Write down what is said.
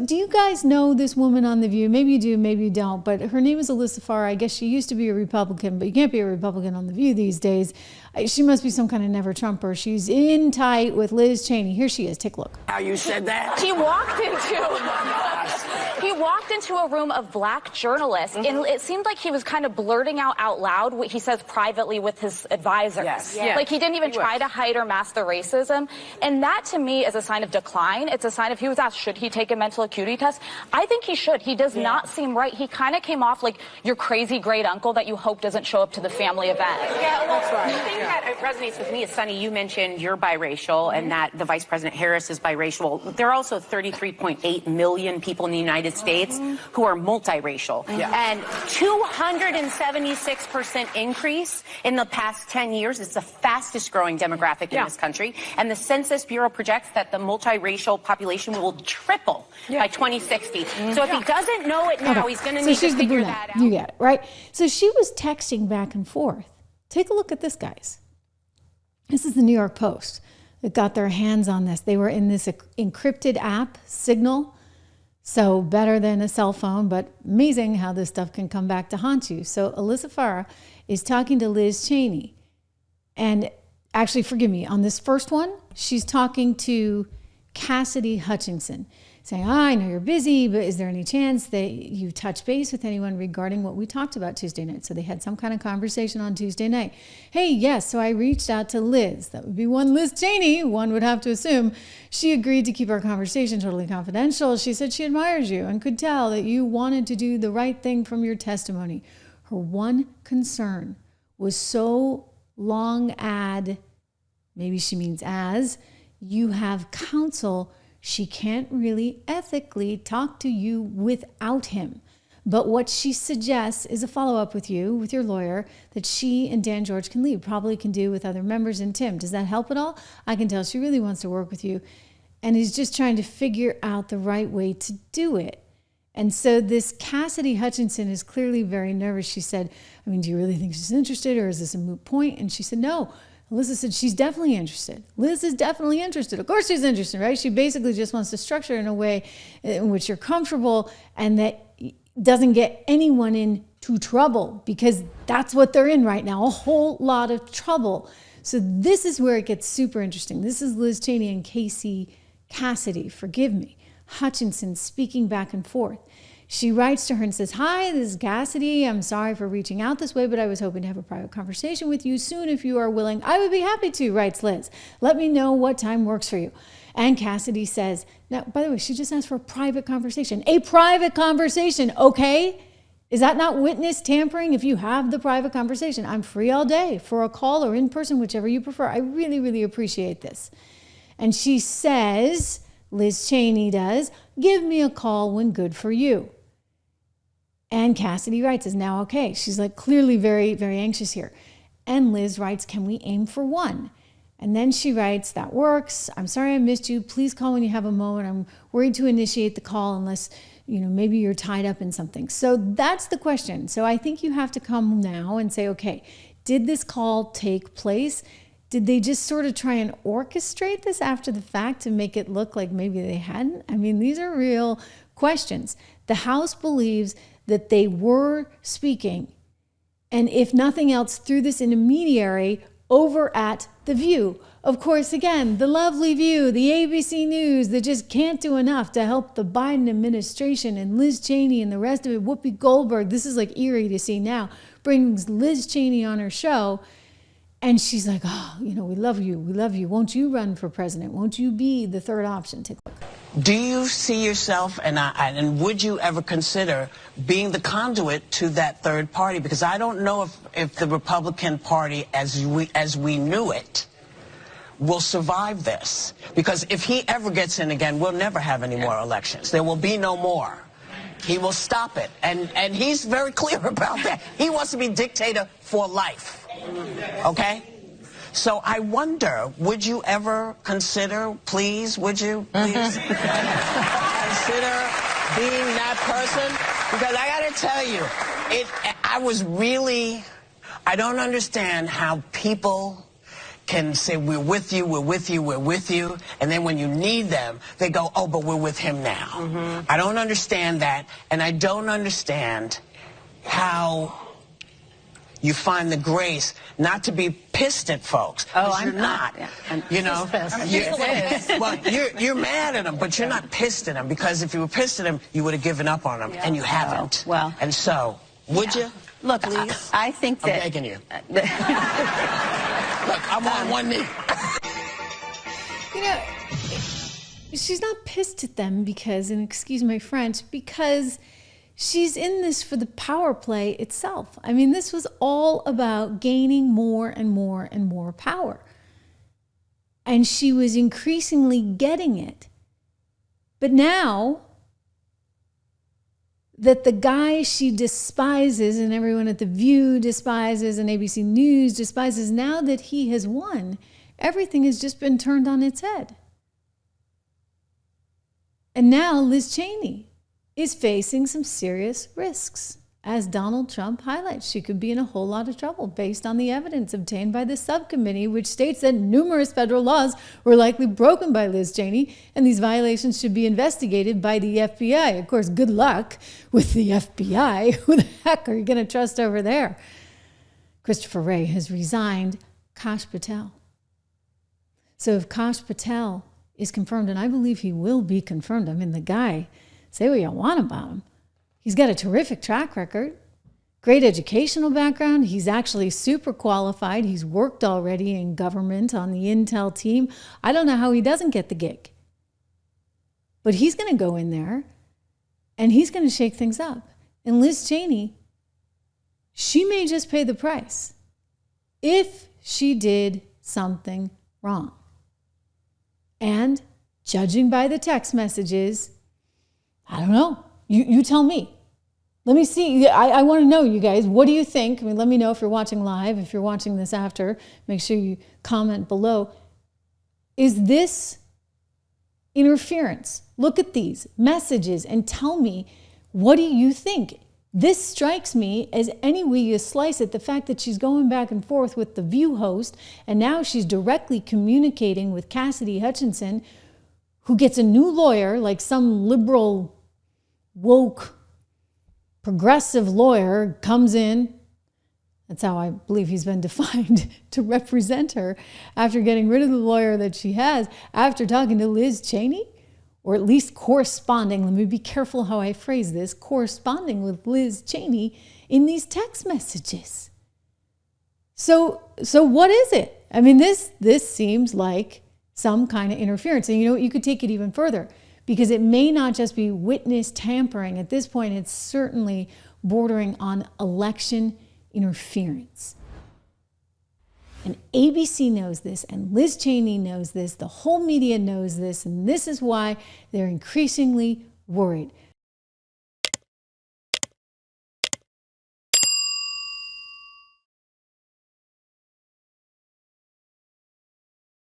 do you guys know this woman on The View? Maybe you do, maybe you don't, but her name is Alyssa Farr. I guess she used to be a Republican, but you can't be a Republican on The View these days. She must be some kind of never-Trumper. She's in tight with Liz Cheney. Here she is. Take a look. How you said that? He walked into a room of black journalists, and it seemed like he was kind of blurting out loud what he says privately with his advisors. Yes. Like he didn't even try to hide or mask the racism. And that to me is a sign of decline. It's a sign of, he was asked, should he take a mental acuity test? I think he should. He does not seem right. He kind of came off like your crazy great uncle that you hope doesn't show up to the family event. Yeah, well, the thing that resonates with me is, Sonny, you mentioned you're biracial and that the Vice President Harris is biracial. There are also 33.8 million people in the United States who are multiracial. And 276% increase in the past 10 years. It's the fastest growing demographic in this country. And the Census Bureau projects that the multiracial population will triple by 2060. So if he doesn't know it now, he's going to need to figure that out. You get it, right? So she was texting back and forth. Take a look at this, guys. This is the New York Post that got their hands on this. They were in this encrypted app, Signal. So better than a cell phone, but amazing how this stuff can come back to haunt you. So Alyssa Farr is talking to Liz Cheney. And actually, forgive me, on this first one, she's talking to Cassidy Hutchinson, saying, I know you're busy, but is there any chance that you touch base with anyone regarding what we talked about Tuesday night? So they had some kind of conversation on Tuesday night. Hey, yes, so I reached out to Liz. That would be one Liz Cheney, one would have to assume. She agreed to keep our conversation totally confidential. She said she admires you and could tell that you wanted to do the right thing from your testimony. Her one concern was so long maybe she means as, you have counsel, she can't really ethically talk to you without him. But what she suggests is a follow-up with you, with your lawyer, that she and Dan George can lead, probably can do with other members and Tim. Does that help at all? I can tell she really wants to work with you and is just trying to figure out the right way to do it. And so this Cassidy Hutchinson is clearly very nervous. She said, I mean, do you really think she's interested, or is this a moot point? And she said, no. Alyssa said she's definitely interested. Liz is definitely interested. Of course she's interested, right? She basically just wants to structure it in a way in which you're comfortable and that doesn't get anyone into trouble, because that's what they're in right now, a whole lot of trouble. So this is where it gets super interesting. This is Liz Cheney and Cassidy, forgive me, Hutchinson speaking back and forth. She writes to her and says, hi, this is Cassidy. I'm sorry for reaching out this way, but I was hoping to have a private conversation with you soon if you are willing. I would be happy to, writes Liz. Let me know what time works for you. And Cassidy says, now, by the way, she just asked for a private conversation. A private conversation, okay? Is that not witness tampering? If you have the private conversation, I'm free all day for a call or in person, whichever you prefer. I really, really appreciate this. And she says, Liz Cheney does, give me a call when good for you. And Cassidy writes, is now okay. She's like clearly very, very anxious here. And Liz writes, can we aim for 1? And then she writes, that works. I'm sorry I missed you. Please call when you have a moment. I'm worried to initiate the call unless, maybe you're tied up in something. So that's the question. So I think you have to come now and say, okay, did this call take place? Did they just sort of try and orchestrate this after the fact to make it look like maybe they hadn't? I mean, these are real questions. The House believes that they were speaking, and if nothing else, through this intermediary over at The View. Of course, again, the lovely View, the ABC News that just can't do enough to help the Biden administration, and Liz Cheney and the rest of it. Whoopi Goldberg, this is like eerie to see now, brings Liz Cheney on her show, and she's like, oh, we love you, we love you. Won't you run for president? Won't you be the third option? Take a look. Do you see yourself, and would you ever consider being the conduit to that third party? Because I don't know if the Republican Party, as we knew it, will survive this. Because if he ever gets in again, we'll never have any more elections. There will be no more. He will stop it, and he's very clear about that. He wants to be dictator for life. Okay? So I wonder, would you ever consider, would you please consider being that person? Because I got to tell you, I don't understand how people can say, we're with you, we're with you, we're with you. And then when you need them, they go, oh, but we're with him now. I don't understand that. And I don't understand how you find the grace not to be pissed at folks. Oh, you're not. You know, you're mad at them, but you're not pissed at them, because if you were pissed at them, you would have given up on them, and you haven't. Well, and so, would you? Look, I think that... I'm begging you. Look, I'm on one knee. You know, she's not pissed at them because, and excuse my French, because she's in this for the power play itself. I mean, this was all about gaining more and more and more power. And she was increasingly getting it. But now that the guy she despises and everyone at The View despises and ABC News despises, now that he has won, everything has just been turned on its head. And now Liz Cheney is facing some serious risks. As Donald Trump highlights, she could be in a whole lot of trouble based on the evidence obtained by the subcommittee, which states that numerous federal laws were likely broken by Liz Cheney, and these violations should be investigated by the FBI. Of course, good luck with the FBI. Who the heck are you going to trust over there? Christopher Wray has resigned Kash Patel. So if Kash Patel is confirmed, and I believe he will be confirmed, I mean, the guy, say what you want about him, he's got a terrific track record, great educational background. He's actually super qualified. He's worked already in government on the Intel team. I don't know how he doesn't get the gig. But he's going to go in there and he's going to shake things up. And Liz Cheney, she may just pay the price if she did something wrong. And judging by the text messages, I don't know. You tell me. Let me see. I want to know, you guys. What do you think? I mean, let me know if you're watching live. If you're watching this after, make sure you comment below. Is this interference? Look at these messages and tell me, what do you think? This strikes me as, any way you slice it, the fact that she's going back and forth with the View host, and now she's directly communicating with Cassidy Hutchinson, who gets a new lawyer, like some liberal, woke, progressive lawyer comes in. That's how I believe he's been defined, to represent her after getting rid of the lawyer that she has, after talking to Liz Cheney, or at least corresponding, let me be careful how I phrase this, corresponding with Liz Cheney in these text messages. So what is it? I mean, this seems like some kind of interference. And you know what, you could take it even further, because it may not just be witness tampering. At this point, it's certainly bordering on election interference. And ABC knows this, and Liz Cheney knows this, the whole media knows this, and this is why they're increasingly worried.